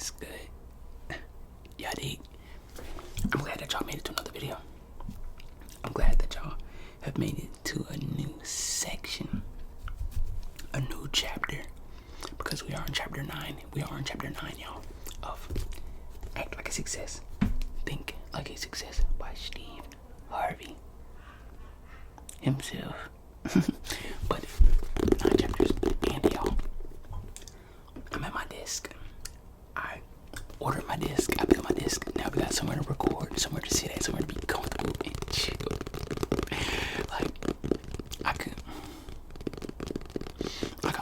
What's good? Y'all dig? I'm glad that y'all made it to another video. I'm glad that y'all have made it to a new section, a new chapter, because we are in chapter 9. We are in chapter 9, y'all, of Act Like a Success, Think Like a Success by Steve Harvey himself. But 9 chapters, and y'all, I'm at my desk. I ordered my desk. I built my desk. Now we got somewhere to record, somewhere to sit at, somewhere to be comfortable and chill. Like, I could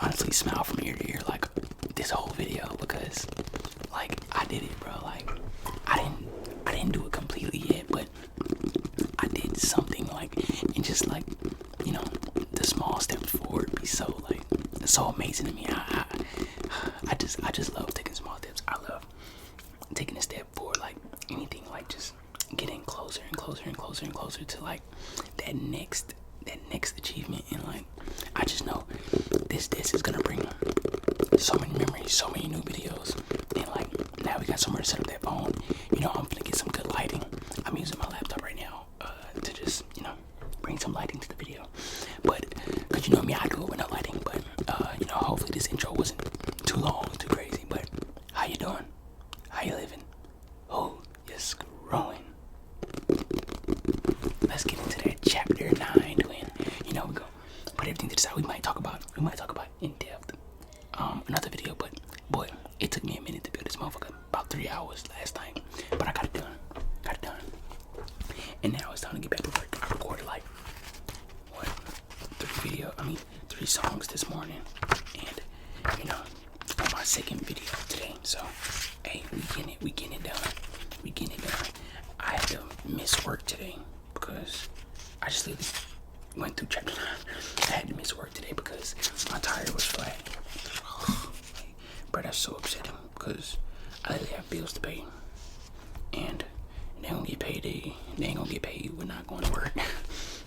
honestly smile from ear to ear, like, this whole video, because, like, I did it, bro. Like, I didn't do it completely yet, but I did something, like, and just, like, you know, the small steps forward be so, like, so amazing to me. I just love taking small steps. I love taking a step forward, like anything, like just getting closer and closer and closer and closer to like that next achievement. And like, I just know this is gonna bring so many memories, so many new videos. And like, now we got somewhere to set up that phone. You know, I'm gonna get some good lighting. I'm using my laptop right now to just, you know, bring some lighting to the video. But cause you know me, I do it with no lighting. But you know, hopefully this intro wasn't too long, too crazy. But how you doing? How you living? Oh, you're scrolling. Let's get into that chapter 9, twin. You know, we go put everything to the side. We might talk about in depth another video, but boy, it took me a minute to build this motherfucker. About 3 hours last night. But I got it done. And now it's time to get back to work. I recorded like 3 songs this morning. And you know, on my second video today. So hey, we getting it done. I had to miss work today because I just literally went through chapter 9. I had to miss work today because my tire was flat. Bro, that's so upsetting because I literally have bills to pay. And they don't get paid. They ain't gonna get paid. We're not going to work.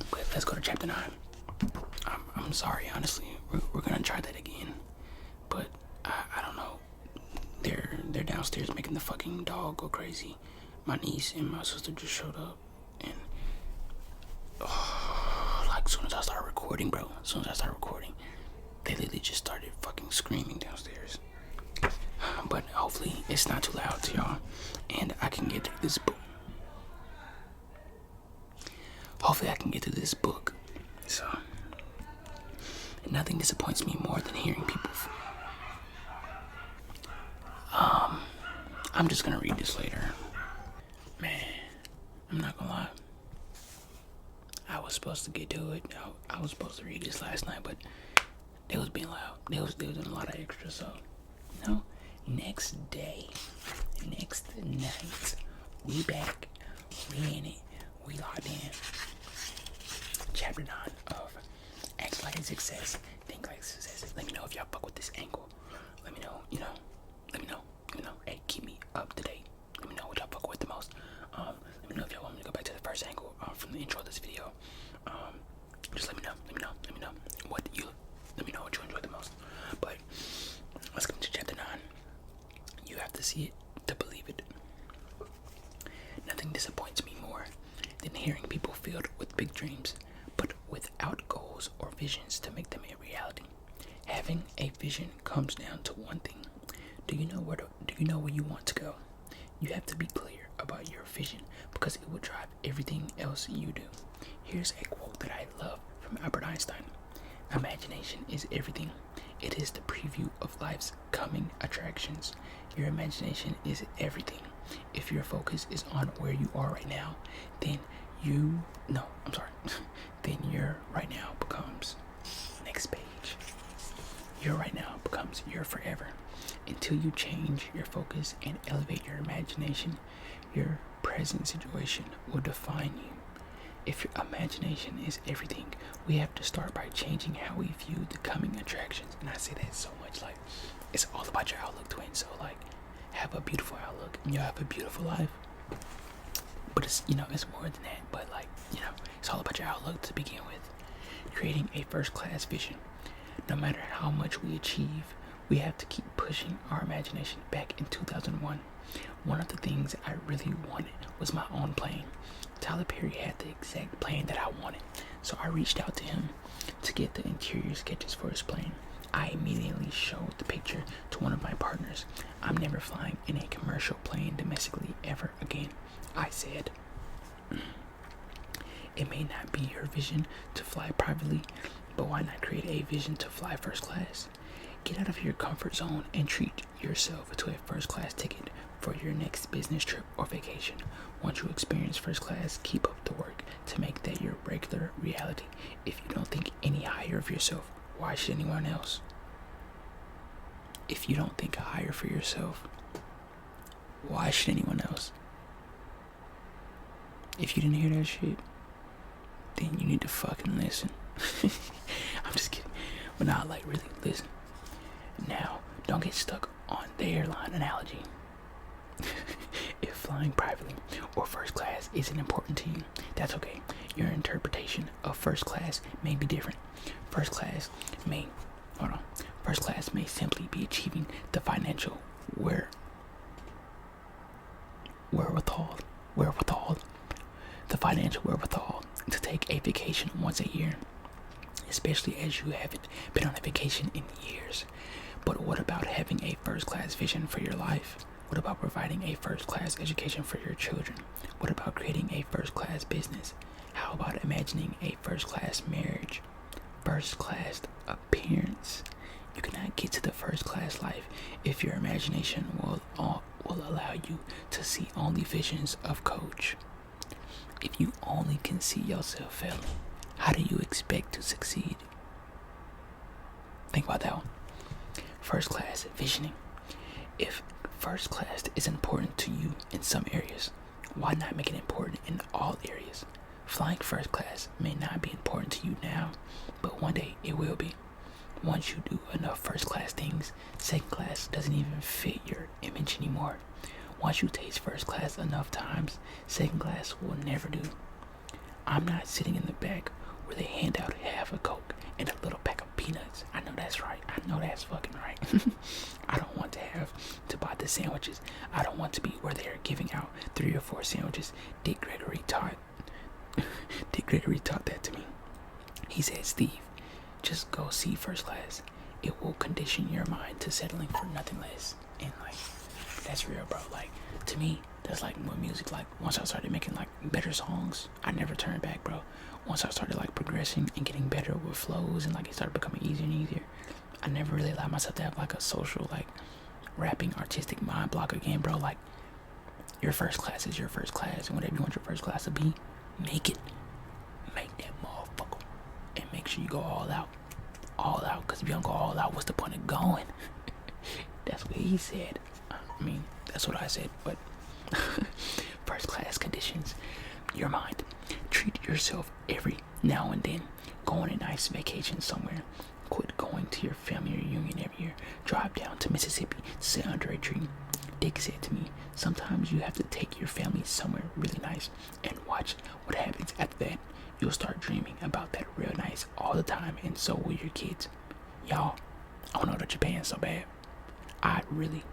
But let's go to chapter 9. I'm sorry, honestly. We're gonna try that again. But I don't know. They're downstairs making the fucking dog go crazy. My niece and my sister just showed up, and like as soon as I started recording, they literally just started fucking screaming downstairs. But hopefully it's not too loud to y'all, and I can get through this book. So nothing disappoints me more than hearing people. I'm just gonna read this later. Man, I'm not gonna lie. I was supposed to get to it. I was supposed to read this last night, but they was being loud. They was doing a lot of extra, so you know, next night, we back, we in it, we locked in. Chapter 9 of Act Like a Success, Think Like a Success. Let me know if y'all fuck with this angle. Let me know, let me know. Hey, keep me up to date. Let me know what y'all fuck with the most. Let me know if y'all want me to go back to the first angle from the intro of this video. Just let me know. Let me know what you enjoyed the most. But let's get into chapter 9. You have to see it to believe it. Nothing disappoints me more than hearing people filled with big dreams, but without goals or visions to make them a reality. Having a vision comes down to one thing. Do you know where you want to go? You have to be clear about your vision because it will drive everything else you do. Here's a quote that I love from Albert Einstein. Imagination is everything. It is the preview of life's coming attractions. Your imagination is everything. If your focus is on where you are right now, then then your right now becomes next page. Your right now becomes your forever. Until you change your focus and elevate your imagination, your present situation will define you. If your imagination is everything, we have to start by changing how we view the coming attractions. And I say that so much, like, it's all about your outlook, twin. So, like, have a beautiful outlook and you'll have a beautiful life. But it's, it's more than that. But, like, it's all about your outlook to begin with. Creating a first-class vision. No matter how much we achieve, We have to keep pushing our imagination. Back in 2001, one of the things I really wanted was my own plane. Tyler Perry had the exact plane that I wanted, so I reached out to him to get the interior sketches for his plane. I immediately showed the picture to one of my partners. I'm never flying in a commercial plane domestically ever again, I said. It may not be your vision to fly privately, but why not create a vision to fly first class? Get out of your comfort zone and treat yourself to a first class ticket for your next business trip or vacation. Once you experience first class, keep up the work to make that your regular reality. If you don't think any higher of yourself, why should anyone else? If you don't think higher for yourself, why should anyone else? If you didn't hear that shit, then you need to fucking listen. I'm just kidding. But not like really listen. Now, don't get stuck on the airline analogy. If flying privately or first class isn't important to you, that's okay. Your interpretation of first class may be different. First class may simply be achieving the financial wherewithal to take a vacation once a year, especially as you haven't been on a vacation in years. But what about having a first-class vision for your life? What about providing a first-class education for your children? What about creating a first-class business? How about imagining a first-class marriage? First-class appearance? You cannot get to the first-class life if your imagination will allow you to see only visions of Coach. If you only can see yourself failing, how do you expect to succeed? Think about that one. First class visioning. If first class is important to you in some areas, why not make it important in all areas? Flying first class may not be important to you now, but one day it will be. Once you do enough first class things, second class doesn't even fit your image anymore. Once you taste first class enough times, second class will never do. I'm not sitting in the back where they hand out half a Coke and a little pack of peanuts. I know that's right. I know that's fucking right. I don't want to have to buy the sandwiches. I don't want to be where they're giving out 3 or 4 sandwiches. Dick Gregory taught that to me. He said, Steve, just go see first class. It will condition your mind to settling for nothing less. And like, that's real, bro. Like, to me, that's like more music. Like, once I started making like better songs, I never turned back, bro. Once I started like progressing and getting better with flows and like it started becoming easier and easier, I never really allowed myself to have like a social, like, rapping artistic mind block again, bro. Like, your first class is your first class, and whatever you want your first class to be, make it. Make that motherfucker. And make sure you go all out. All out, because if you don't go all out, what's the point of going? That's what he said. I mean, that's what I said, but first class conditions your mind. Treat yourself every now and then. Go on a nice vacation somewhere. Quit going to your family reunion every year. Drive down to Mississippi to sit under a tree. Dick said to me, sometimes you have to take your family somewhere really nice and watch what happens after that. You'll start dreaming about that real nice all the time, and so will your kids. Y'all, I want to go to Japan so bad. I really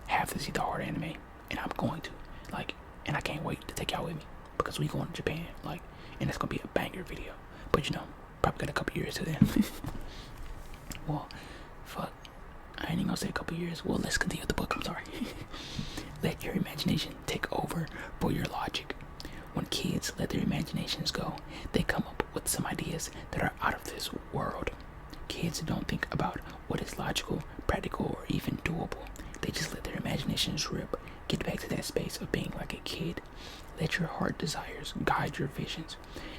have to see the hard anime, and I'm going to. Like, and I can't wait to take y'all with me, because we going to Japan, like, and it's going to be a banger video. But, you know, probably got a couple years to then. Well, fuck. I ain't even gonna say a couple years. Well, let's continue with the book. I'm sorry. Let your imagination take over for your logic. When kids let their imaginations go, they come up with some ideas that are out of this world. Kids don't think about what is logical, practical, or even doable. They just let their imaginations rip. Get back to that space of being like a kid. Let your heart desires guide your visions.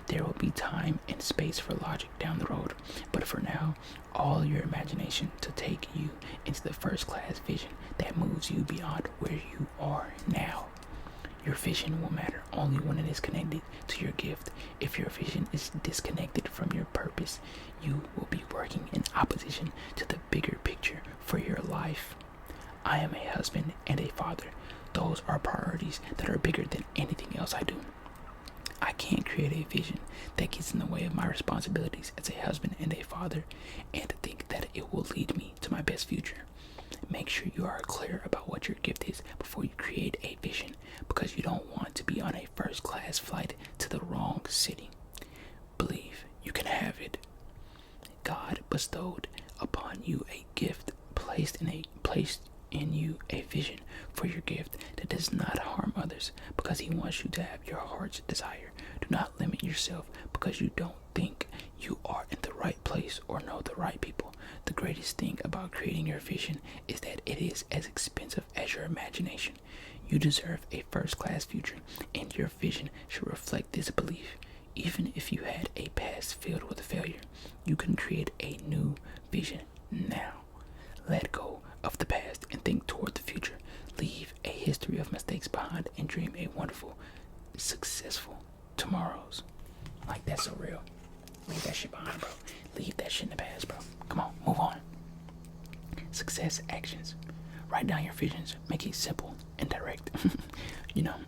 There will be time and space for logic down the road, but for now, all your imagination to take you into the first class vision that moves you beyond where you are now. Your vision will matter only when it is connected to your gift. If your vision is disconnected from your purpose, you will be working in opposition to the bigger picture for your life. I am a husband and a father. Those are priorities that are bigger than anything else I do. I can't create a vision that gets in the way of my responsibilities as a husband and a father and think that it will lead me to my best future. Make sure you are clear about what your gift is before you create a vision, because you don't want to be on a first-class flight to the wrong city. Believe you can have it. God bestowed upon you a gift, placed in you a vision for your gift that does not harm others, because he wants you to have your heart's desire. Do not limit yourself because you don't think you are in the right place or know the right people. The greatest thing about creating your vision is that it is as expensive as your imagination. You deserve a first-class future, and your vision should reflect this belief. Even if you had a past filled with failure, you can create a new vision now. Let go of the past and think toward the future. Leave a history of mistakes behind and dream a wonderful, successful tomorrows. Like, that's so real. Leave that shit behind, bro. Leave that shit in the past, bro. Come on, move on. Success actions. Write down your visions. Make it simple and direct.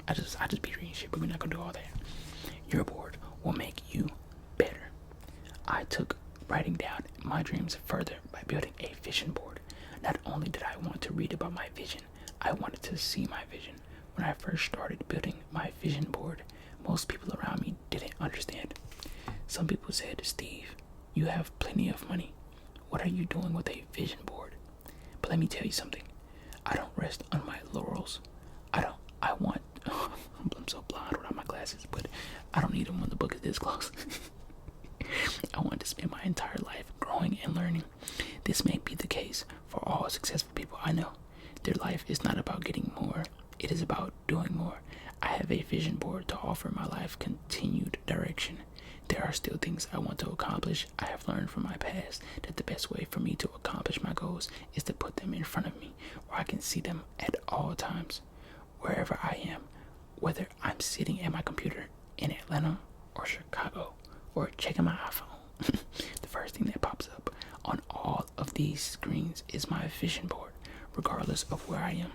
I just be reading shit, but we're not gonna do all that. Your board will make you better. I took writing down my dreams further by building a vision board. Not only did I want to read about my vision, I wanted to see my vision. When I first started building my vision board, most people around me didn't understand. Some people said, "Steve, you have plenty of money. What are you doing with a vision board?" But let me tell you something. I don't rest on my laurels. I'm so blind without my glasses, but I don't need them when the book is this close. I want to spend my entire life growing and learning. This may be the case for all successful people I know. Their life is not about getting more, it is about doing more. I have a vision board to offer my life continued direction. There are still things I want to accomplish. I have learned from my past that the best way for me to accomplish my goals is to put them in front of me, where I can see them at all times. Wherever I am, whether I'm sitting at my computer in Atlanta or Chicago or checking my iPhone, the first thing that pops up on all of these screens is my vision board. Regardless of where I am,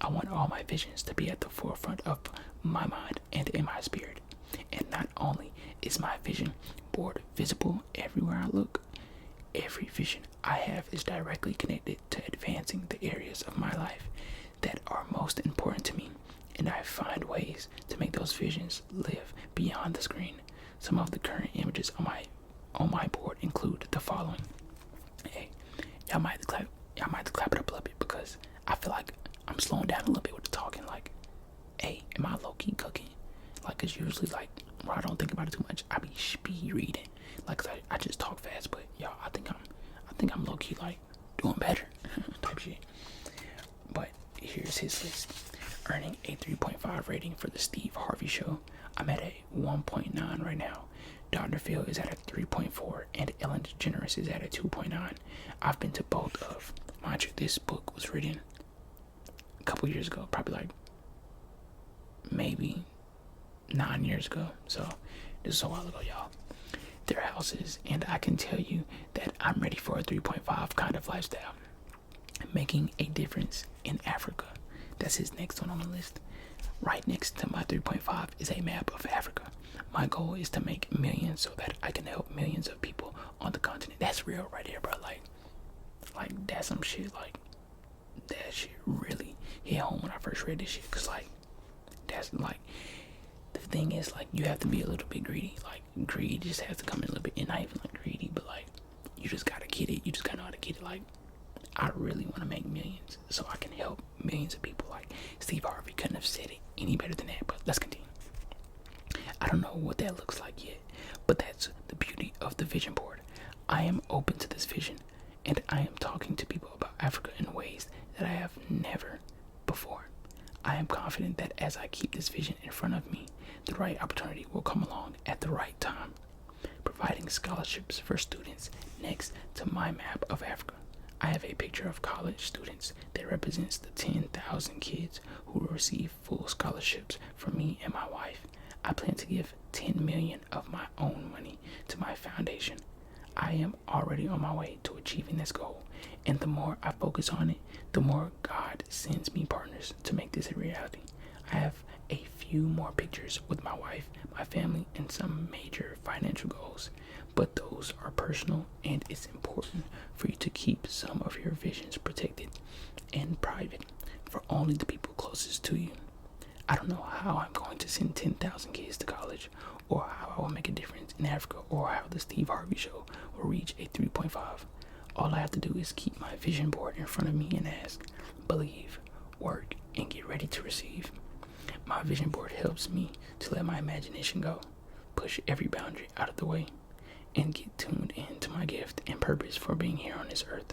I want all my visions to be at the forefront of my mind and in my spirit. And not only is my vision board visible everywhere I look, every vision I have is directly connected to advancing the areas of my life that are most important to me, and I find ways to make those visions live beyond the screen. Some of the current images on my board include the following. Hey, y'all might have to clap it up a little bit, because I feel like I'm slowing down a little bit with the talking. Like, hey, am I low-key cooking? Like, cause usually, like, where I don't think about it too much, I be speed reading. Like, cause I just talk fast, but y'all, I think I'm low-key, like, doing better type shit. But here's his list. Earning a 3.5 rating for the Steve Harvey Show. I'm at a 1.9 right now. Dr. Phil is at a 3.4, and Ellen DeGeneres is at a 2.9. I've been to both of. Mind you, this book was written a couple years ago, probably like maybe 9 years ago. So this is a while ago, y'all. Their houses, and I can tell you that I'm ready for a 3.5 kind of lifestyle. Making a difference in Africa. That's his next one on the list. Right next to my 3.5 is a map of Africa. My goal is to make millions so that I can help millions of people on the continent. That's real right here, bro. Like that's some shit. Like, that shit really hit home when I first read this shit. Cause like, that's like, the thing is, like, you have to be a little bit greedy. Like, greed just has to come in a little bit. And not even like greedy, but like, you just gotta get it. You just gotta know how to get it. Like, I really want to make millions so I can help millions of people. Like, Steve Harvey couldn't have said it any better than that, but let's continue. I don't know what that looks like yet, but that's the beauty of the vision board. I am open to this vision, and I am talking to people about Africa in ways that I have never before. I am confident that as I keep this vision in front of me, the right opportunity will come along at the right time. Providing scholarships for students next to my map of Africa. I have a picture of college students that represents the 10,000 kids who will receive full scholarships from me and my wife. I plan to give 10 million of my own money to my foundation. I am already on my way to achieving this goal, and the more I focus on it, the more God sends me partners to make this a reality. I have a few more pictures with my wife, my family, and some major financial goals, but those are personal, and it's important for you to keep some of your visions protected and private for only the people closest to you. I don't know how I'm going to send 10,000 kids to college, or how I will make a difference in Africa, or how the Steve Harvey show will reach a 3.5. All I have to do is keep my vision board in front of me and ask, believe, work, and get ready to receive. My vision board helps me to let my imagination go, push every boundary out of the way, and get tuned into my gift and purpose for being here on this earth.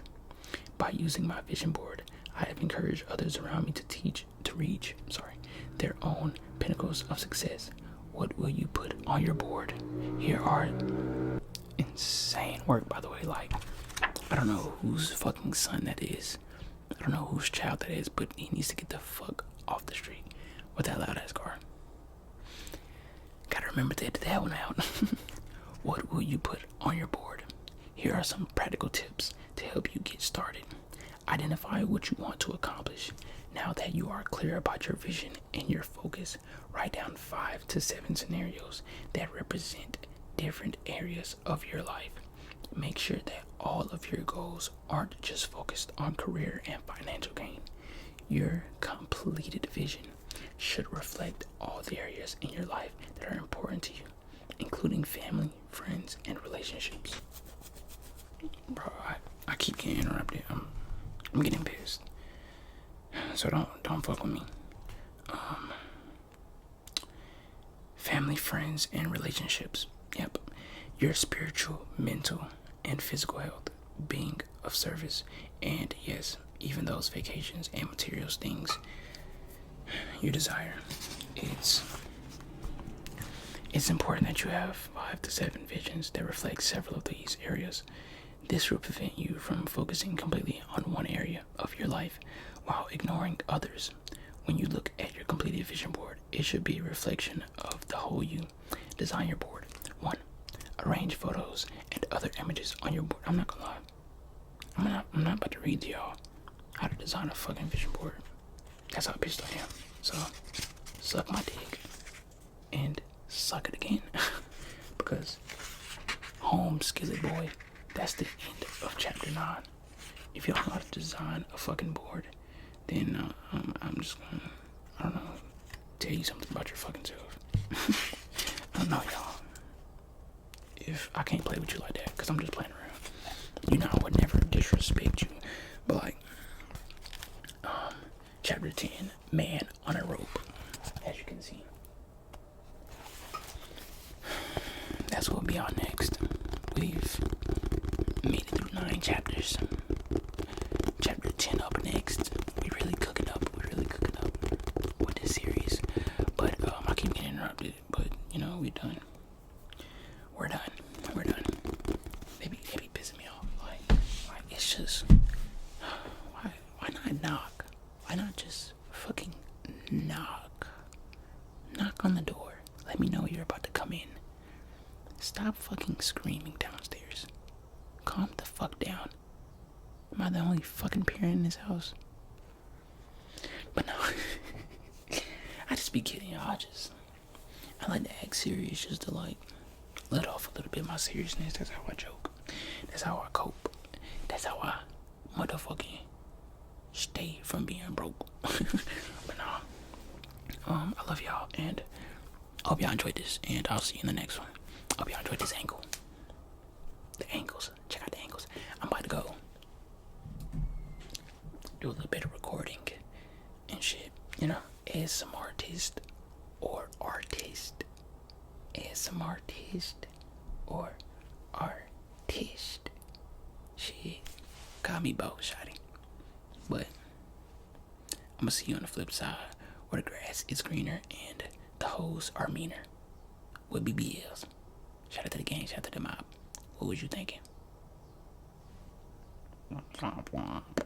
By using my vision board, I have encouraged others around me to reach their own pinnacles of success. What will you put on your board? Here are insane work, by the way. Like, I don't know whose fucking son that is. I don't know whose child that is, but he needs to get the fuck off the street with that loud ass car. Gotta remember to edit that one out. What will you put on your board? Here are some practical tips to help you get started. Identify what you want to accomplish. Now that you are clear about your vision and your focus, write down 5 to 7 scenarios that represent different areas of your life. Make sure that all of your goals aren't just focused on career and financial gain. Your completed vision should reflect all the areas in your life that are important to you, including family, friends, and relationships. Bro, I keep getting interrupted. I'm getting pissed. So don't fuck with me. Family, friends, and relationships. Yep. Your spiritual, mental, and physical health, being of service, and yes, even those vacations and materials things you desire. It's important that you have 5 to 7 visions that reflect several of these areas. This will prevent you from focusing completely on one area of your life while ignoring others. When you look at your completed vision board, it should be a reflection of the whole you. Design your board. 1. Arrange photos and other images on your board. I'm not gonna lie. I'm not about to read to y'all how to design a fucking vision board. That's how pissed I am. So, suck my dick and suck it again. Because home skillet boy, that's the end of chapter 9. If y'all know how to design a fucking board, then I'm just gonna, I don't know, tell you something about your fucking self. I don't know, y'all. If I can't play with you like that, because I'm just playing around. You know, I would never disrespect you. But like, chapter 10, man on a rope. As you can see. That's what will be on next. We've made it through 9 chapters. Chapter 10 up next. We're really cooking up with this series. But I keep getting interrupted. But you know, we're done. They be pissing me off. Like it's just why not knock? Why not just fucking knock? Knock on the door. Let me know you're about to come in. Stop fucking screaming downstairs. Calm the fuck down. Am I the only fucking parent in this house? But no. I just be kidding, y'all. I like to act serious just to like let off a little bit of my seriousness. That's how I joke. That's how I cope. That's how I motherfucking stay from being broke. But no. I love y'all, and I hope y'all enjoyed this, and I'll see you in the next one. I hope y'all enjoyed this angle. The angles. Check out the angles. I'm about to go do a little bit of recording and shit. You know, as some artist or artist. As some artist or artist. Shit. Call me both, shawty. But I'm gonna see you on the flip side where the grass is greener and the hoes are meaner. With BBLs. Shout out to the gang, shout out to the mob. What was you thinking? Womp womp.